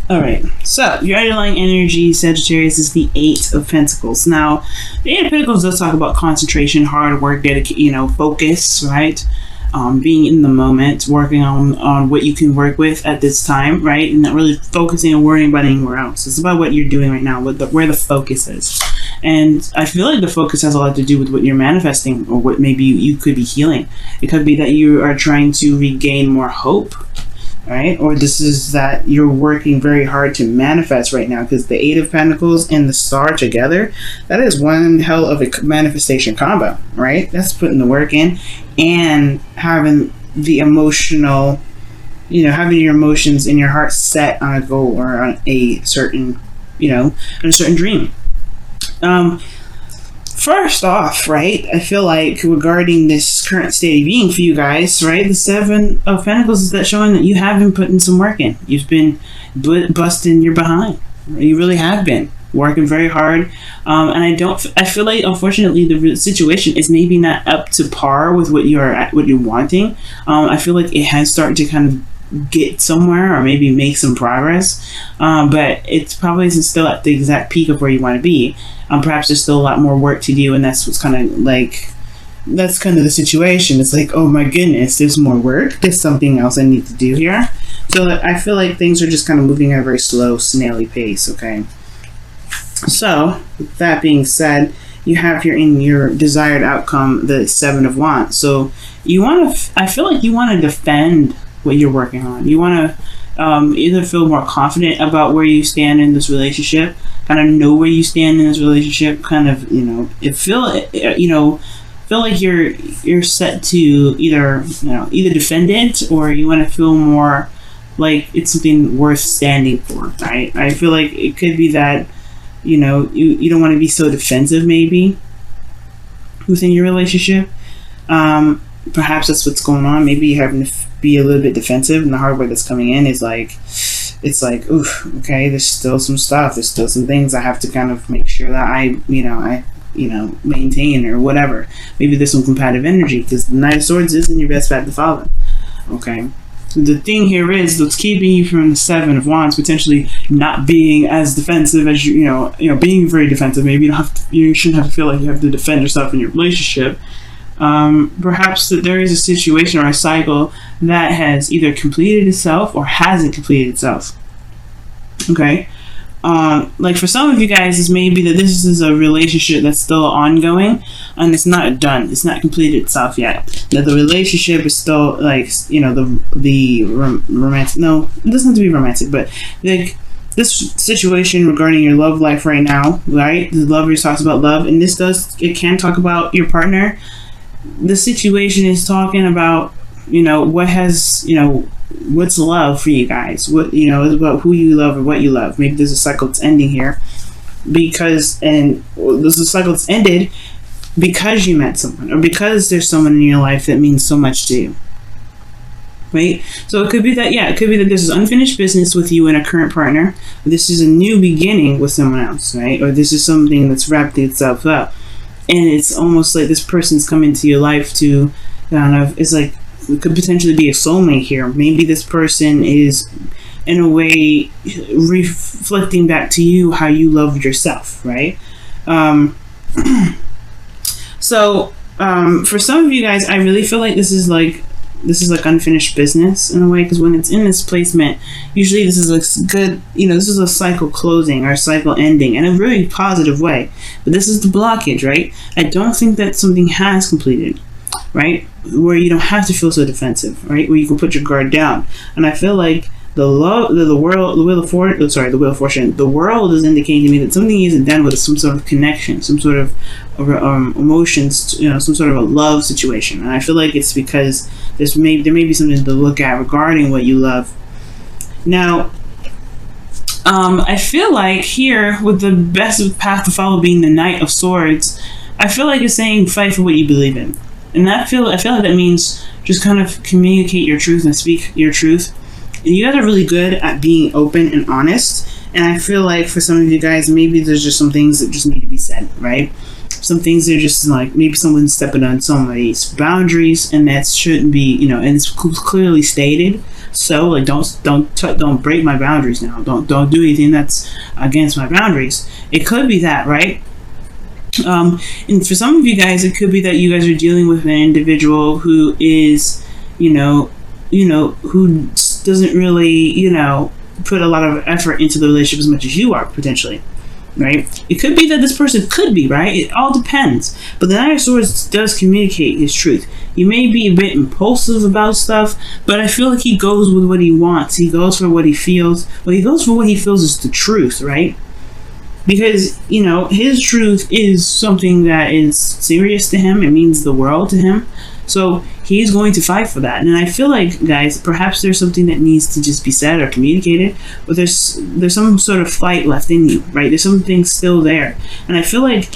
All right, so your underlying energy, Sagittarius, is the Eight of Pentacles. Now, the Eight of Pentacles does talk about concentration, hard work, focus, right? Being in the moment, working on what you can work with at this time, right? And not really focusing and worrying about anywhere else. It's about what you're doing right now, where the focus is. And I feel like the focus has a lot to do with what you're manifesting or what maybe you could be healing. It could be that you are trying to regain more hope, right? Or this is that you're working very hard to manifest right now, because the Eight of Pentacles and the Star together, that is one hell of a manifestation combo, right? That's putting the work in and having the emotional, having your emotions and your heart set on a goal or on a certain, on a certain dream. First off, right, I feel like regarding this current state of being for you guys, right, the Seven of Pentacles is that showing that you have been putting some work in. You've been busting your behind. You really have been working very hard. And I feel like, unfortunately, the situation is maybe not up to par with what you're wanting. I feel like it has started to kind of get somewhere or maybe make some progress, but it's probably still at the exact peak of where you want to be. Perhaps there's still a lot more work to do, and that's what's kind of like, that's kind of the situation. It's like, oh my goodness, there's more work, there's something else I need to do here. So I feel like things are just kind of moving at a very slow, snaily pace. Okay, so with that being said, you have here in your desired outcome the Seven of Wands. So you want to, I feel like you want to defend what you're working on. You want to either feel more confident about where you stand in this relationship, kind of know where you stand in this relationship, kind of, feel like you're set to either defend it, or you want to feel more like it's something worth standing for, right? I feel like it could be that, you don't want to be so defensive maybe within your relationship. Perhaps that's what's going on. Maybe you're having to be a little bit defensive, and the hardware that's coming in is like, it's like, oof, okay, there's still some stuff, there's still some things I have to kind of make sure that I maintain or whatever. Maybe there's some competitive energy, because the Knight of Swords isn't your best path to follow. Okay, the thing here is what's keeping you from the Seven of Wands potentially not being as defensive as being very defensive. Maybe you shouldn't have to feel like you have to defend yourself in your relationship. Perhaps that there is a situation or a cycle that has either completed itself or hasn't completed itself. Okay, like for some of you guys, it's maybe that this is a relationship that's still ongoing and it's not done, it's not completed itself yet. That the relationship is still like, the romantic. No, it doesn't have to be romantic, but like this situation regarding your love life right now, right? The Lovers talks about love, and it can talk about your partner. The situation is talking about, what's love for you guys? What, it's about who you love or what you love. Maybe there's a cycle that's ending here there's a cycle that's ended because you met someone, or because there's someone in your life that means so much to you. Right? So it could be that, this is unfinished business with you and a current partner. This is a new beginning with someone else, right? Or this is something that's wrapped itself up. And it's almost like this person's come into your life to it's like, it could potentially be a soulmate here. Maybe this person is, in a way, reflecting back to you how you love yourself, right? So, for some of you guys, I really feel like this is like unfinished business in a way, because when it's in this placement, usually this is a good, this is a cycle closing or a cycle ending in a really positive way. But this is the blockage, right? I don't think that something has completed, right? Where you don't have to feel so defensive, right? Where you can put your guard down. And I feel like the Wheel of Fortune, the world is indicating to me that something isn't done with some sort of connection, some sort of emotions, some sort of a love situation. And I feel like it's because there may be something to look at regarding what you love. Now, I feel like here, with the best path to follow being the Knight of Swords, I feel like it's saying fight for what you believe in. And I feel like that means just kind of communicate your truth and speak your truth. And you guys are really good at being open and honest. And I feel like for some of you guys, maybe there's just some things that just need to be said, right? some things are just like maybe someone's stepping on somebody's boundaries, and that shouldn't be, and it's clearly stated. So like, don't break my boundaries now. Don't do anything that's against my boundaries. It could be that, right? And for some of you guys, it could be that you guys are dealing with an individual who is, who doesn't really, put a lot of effort into the relationship as much as you are, potentially, right? It could be that this person could be, right? It all depends. But the Nine of Swords does communicate his truth. You may be a bit impulsive about stuff, but I feel like he goes with what he wants. He goes for what he feels. Well, he goes for what he feels is the truth, right? Because, his truth is something that is serious to him. It means the world to him. So he's going to fight for that. And I feel like, guys, perhaps there's something that needs to just be said or communicated, but there's some sort of fight left in you, right? There's something still there. And I feel like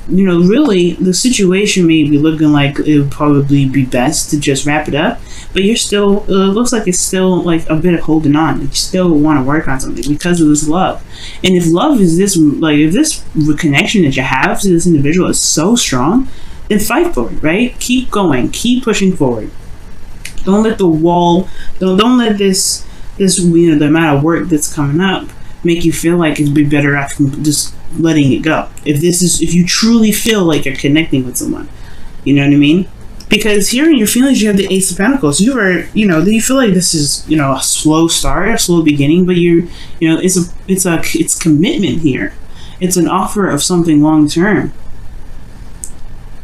really the situation may be looking like it would probably be best to just wrap it up, but you're still, it looks like it's still like a bit of holding on. You still want to work on something because of this love. And if love is this, like, if this connection that you have to this individual is so strong, then fight for it, right? Keep going, keep pushing forward. Don't let the wall, don't let this, the amount of work that's coming up make you feel like it'd be better off just letting it go. If you truly feel like you're connecting with someone, you know what I mean? Because here in your feelings, you have the Ace of Pentacles. You feel like this is, a slow start, a slow beginning, but it's commitment here. It's an offer of something long term.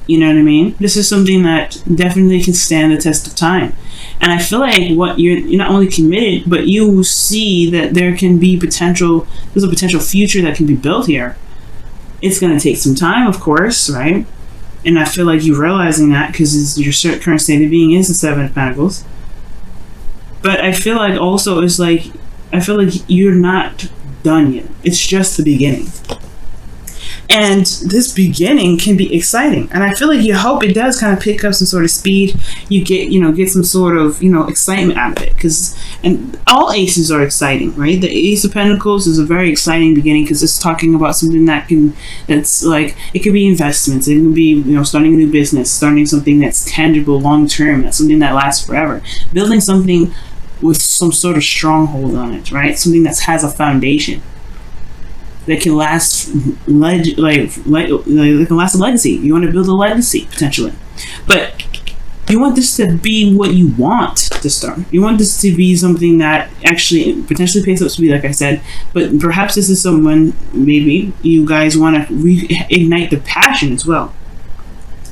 You know what I mean? This is something that definitely can stand the test of time. And I feel like you're not only committed, but you see that there's a potential future that can be built here. It's going to take some time, of course, right? And I feel like you're realizing that because your current state of being is the Seven of Pentacles. But I feel like also you're not done yet. It's just the beginning. And this beginning can be exciting. And I feel like you hope it does kind of pick up some sort of speed. You get some sort of, excitement out of it. And all aces are exciting, right? The Ace of Pentacles is a very exciting beginning because it's talking about something that's like, it could be investments. It can be, starting a new business, starting something that's tangible long term. That's something that lasts forever. Building something with some sort of stronghold on it, right? Something that has a foundation that can last, like it can last a legacy. You want to build a legacy potentially, but you want this to be what you want to start. You want this to be something that actually potentially pays up speed, like I said. But perhaps this is someone, maybe you guys want to reignite the passion as well,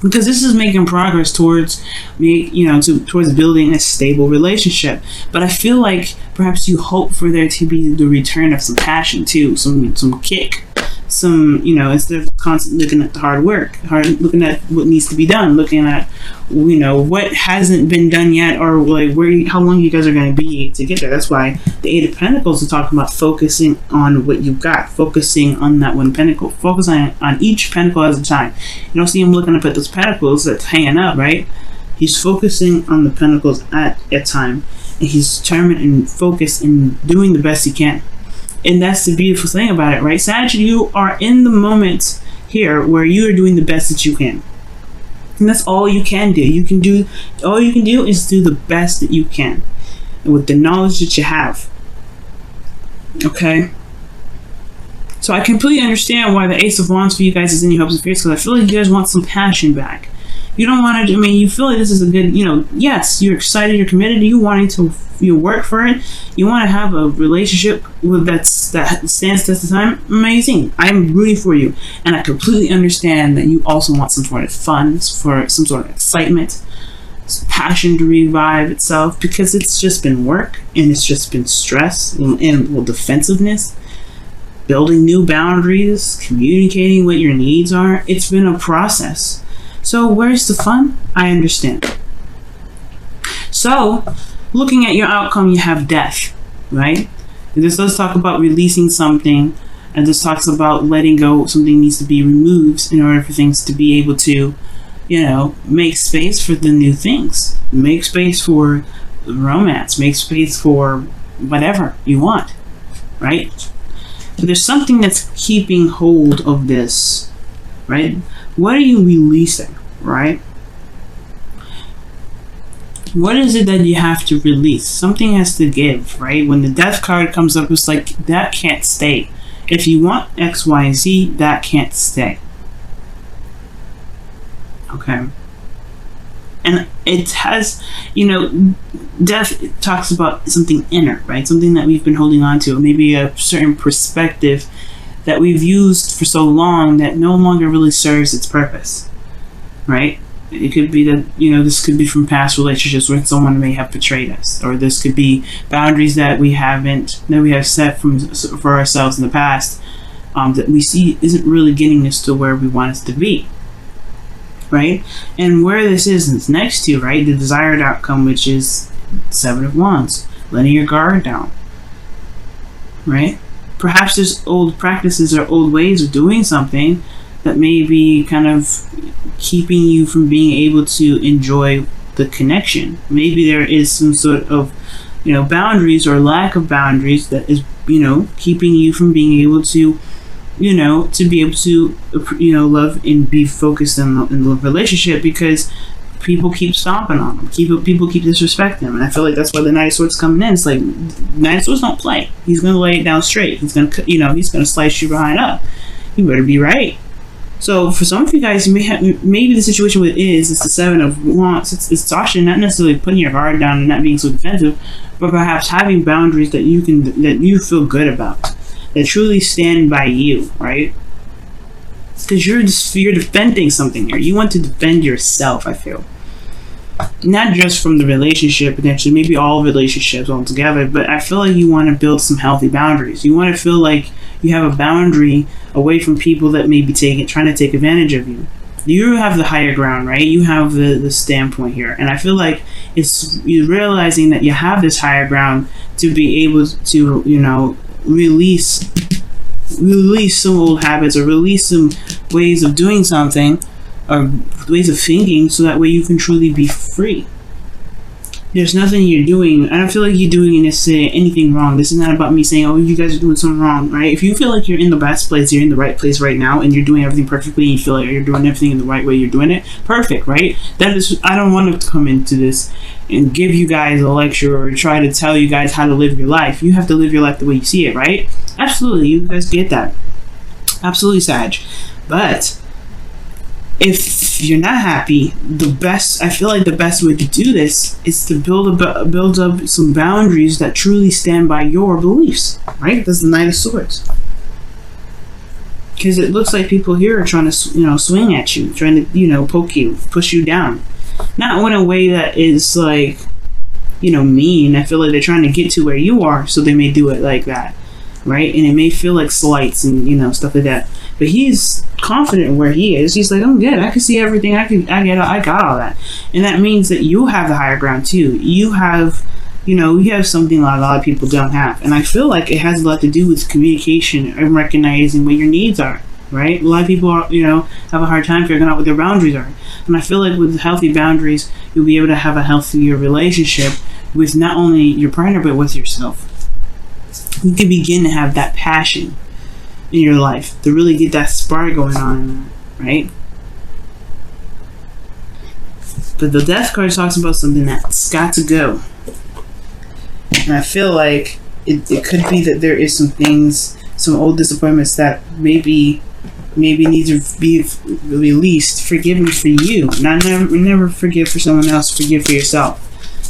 because this is making progress towards towards building a stable relationship. But I feel like perhaps you hope for there to be the return of some passion too, some kick, instead of constantly looking at the hard work, looking at what needs to be done, looking at what hasn't been done yet, or like how long you guys are going to be to get there. That's why the Eight of Pentacles is talking about focusing on what you've got, focusing on that one pentacle, focusing on each pentacle at a time. You don't see him looking up at those pentacles that's hanging up, right? He's focusing on the pentacles at a time, and he's determined and focused in doing the best he can. And that's the beautiful thing about it, right? Sag, you are in the moment here where you are doing the best that you can. And that's all you can do. All you can do is do the best that you can. And with the knowledge that you have. Okay? So I completely understand why the Ace of Wands for you guys is in your hopes and fears, because I feel like you guys want some passion back. You don't want to, you feel like this is a good, yes, you're excited, you're committed, you wanting to work for it, you want to have a relationship that stands test of time. Amazing. I'm rooting for you. And I completely understand that you also want some sort of fun, for some sort of excitement, some passion to revive itself, because it's just been work, and it's just been stress and defensiveness, building new boundaries, communicating what your needs are. It's been a process. So where's the fun? I understand. So, looking at your outcome, you have death, right? And this does talk about releasing something, and this talks about letting go. Something needs to be removed in order for things to be able to, make space for the new things. Make space for romance. Make space for whatever you want, right? But there's something that's keeping hold of this right? What are you releasing, right? What is it that you have to release? Something has to give, right? When the death card comes up, it's like, that can't stay. If you want X, Y, and Z, that can't stay. Okay. And it has, death talks about something inner, right? Something that we've been holding on to, maybe a certain perspective that we've used for so long that no longer really serves its purpose, right? It could be that, this could be from past relationships where someone may have betrayed us, or this could be boundaries that we have set for ourselves in the past, that we see isn't really getting us to where we want us to be, right? And where this is next to, right, the desired outcome, which is Seven of Wands, letting your guard down, right? Perhaps there's old practices or old ways of doing something that may be kind of keeping you from being able to enjoy the connection. Maybe there is some sort of, boundaries or lack of boundaries that is, keeping you from being able to, to be able to, love and be focused in the relationship, because people keep stomping on them. People keep disrespecting them. And I feel like that's why the Knight of Swords coming in. It's like, Knight of Swords don't play. He's going to lay it down straight. He's going to, he's going to slice you behind up. You better be right. So for some of you guys, you may have, maybe the situation with it's the Seven of Wands. It's Sasha, not necessarily putting your guard down and not being so defensive, but perhaps having boundaries that you feel good about, that truly stand by you, right? Because you're defending something here. You want to defend yourself, I feel. Not just from the relationship, potentially, maybe all relationships altogether, but I feel like you want to build some healthy boundaries. You want to feel like you have a boundary away from people that may be trying to take advantage of you. You have the higher ground, right? You have the standpoint here. And I feel like you're realizing that you have this higher ground to be able to, release some old habits, or release some ways of doing something, or ways of thinking, so that way you can truly be free. There's nothing you're doing. I don't feel like you're doing necessarily anything wrong. This is not about me saying, oh, you guys are doing something wrong, right? If you feel like you're in the best place, you're in the right place right now, and you're doing everything perfectly, and you feel like you're doing everything in the right way, you're doing it perfect, right? That is, I don't want to come into this and give you guys a lecture or try to tell you guys how to live your life. You have to live your life the way you see it, right? Absolutely, you guys get that. Absolutely, Sag. But if you're not happy, I feel like the best way to do this is to build up some boundaries that truly stand by your beliefs, right? That's the Knight of Swords. Because it looks like people here are trying to, swing at you, trying to, poke you, push you down. Not in a way that is like, mean. I feel like they're trying to get to where you are, so they may do it like that, right? And it may feel like slights and, stuff like that. But he's confident in where he is. He's like, I'm good. I can see everything. I got all that. And that means that you have the higher ground too. You have, you have something a lot of people don't have. And I feel like it has a lot to do with communication and recognizing what your needs are, right? A lot of people are, have a hard time figuring out what their boundaries are. And I feel like with healthy boundaries, you'll be able to have a healthier relationship with not only your partner, but with yourself. You can begin to have that passion in your life to really get that spark going on, right? But the Death card talks about something that's got to go. And I feel like it could be that there is some things, some old disappointments that maybe need to be released, forgiven for you. Never forgive for someone else, forgive for yourself.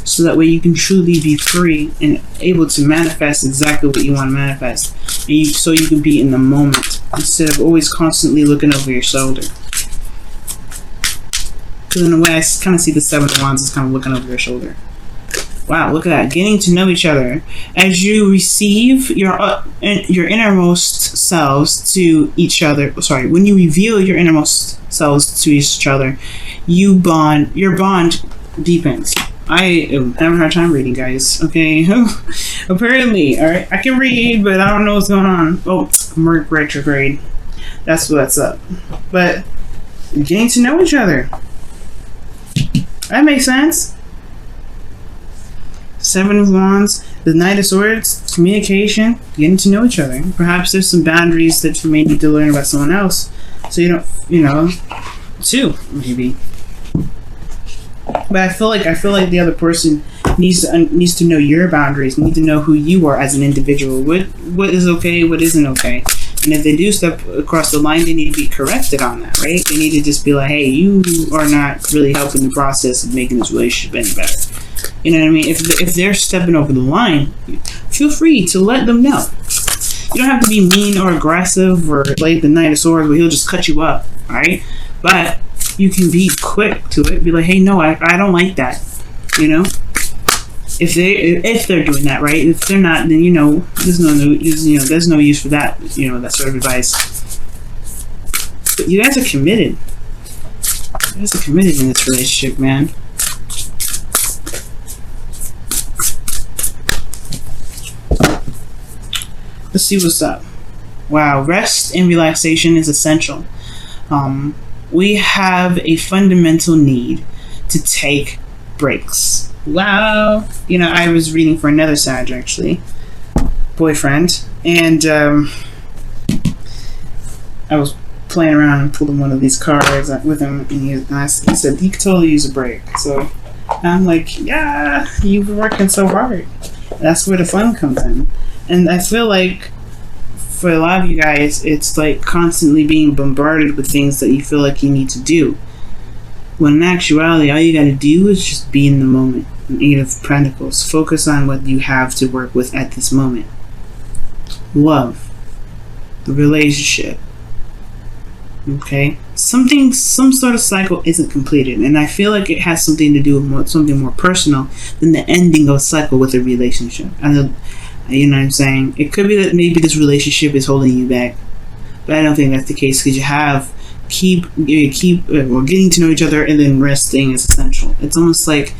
So that way you can truly be free and able to manifest exactly what you want to manifest. And so you can be in the moment instead of always constantly looking over your shoulder. Because in a way, I kind of see the Seven of Wands as kind of looking over your shoulder. Wow, look at that. Getting to know each other. As you receive your innermost selves to each other. Sorry, when you reveal your innermost selves to each other, your bond deepens. I am having a hard time reading, guys. Okay, apparently, all right. I can read, but I don't know what's going on. Oh, Merc retrograde. That's what's up. But getting to know each other. That makes sense. Seven of Wands, the Knight of Swords, communication, getting to know each other. Perhaps there's some boundaries that you may need to learn about someone else. So you don't, you know, 2 maybe. But I feel like the other person needs to know your boundaries, need to know who you are as an individual. What is okay, what isn't okay. And if they do step across the line, they need to be corrected on that, right? They need to just be like, hey, you are not really helping the process of making this relationship any better. You know what I mean? If they're stepping over the line, feel free to let them know. You don't have to be mean or aggressive or like the Knight of Swords where he'll just cut you up, alright? But you can be quick to it. Be like, hey, no, I don't like that. You know? If they're doing that, right? If they're not, then there's no use for that, that sort of advice. But you guys are committed. You guys are committed in this relationship, man. Let's see what's up. Wow, rest and relaxation is essential. We have a fundamental need to take breaks. Wow. I was reading for another Sag, actually. Boyfriend. And I was playing around and pulled one of these cards with him. And he said he could totally use a break. So I'm like, yeah, you've been working so hard. That's where the fun comes in. And I feel like for a lot of you guys, it's like constantly being bombarded with things that you feel like you need to do. When in actuality, all you gotta do is just be in the moment. An 8 of Pentacles. Focus on what you have to work with at this moment. Love. The relationship. Okay? Some sort of cycle isn't completed. And I feel like it has something to do with something more personal than the ending of a cycle with a relationship. You know what I'm saying? It could be that maybe this relationship is holding you back. But I don't think that's the case because getting to know each other and then resting is essential. It's almost like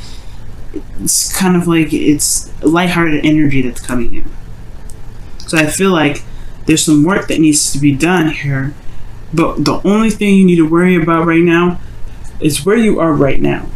it's kind of like it's lighthearted energy that's coming in. So I feel like there's some work that needs to be done here, but the only thing you need to worry about right now is where you are right now.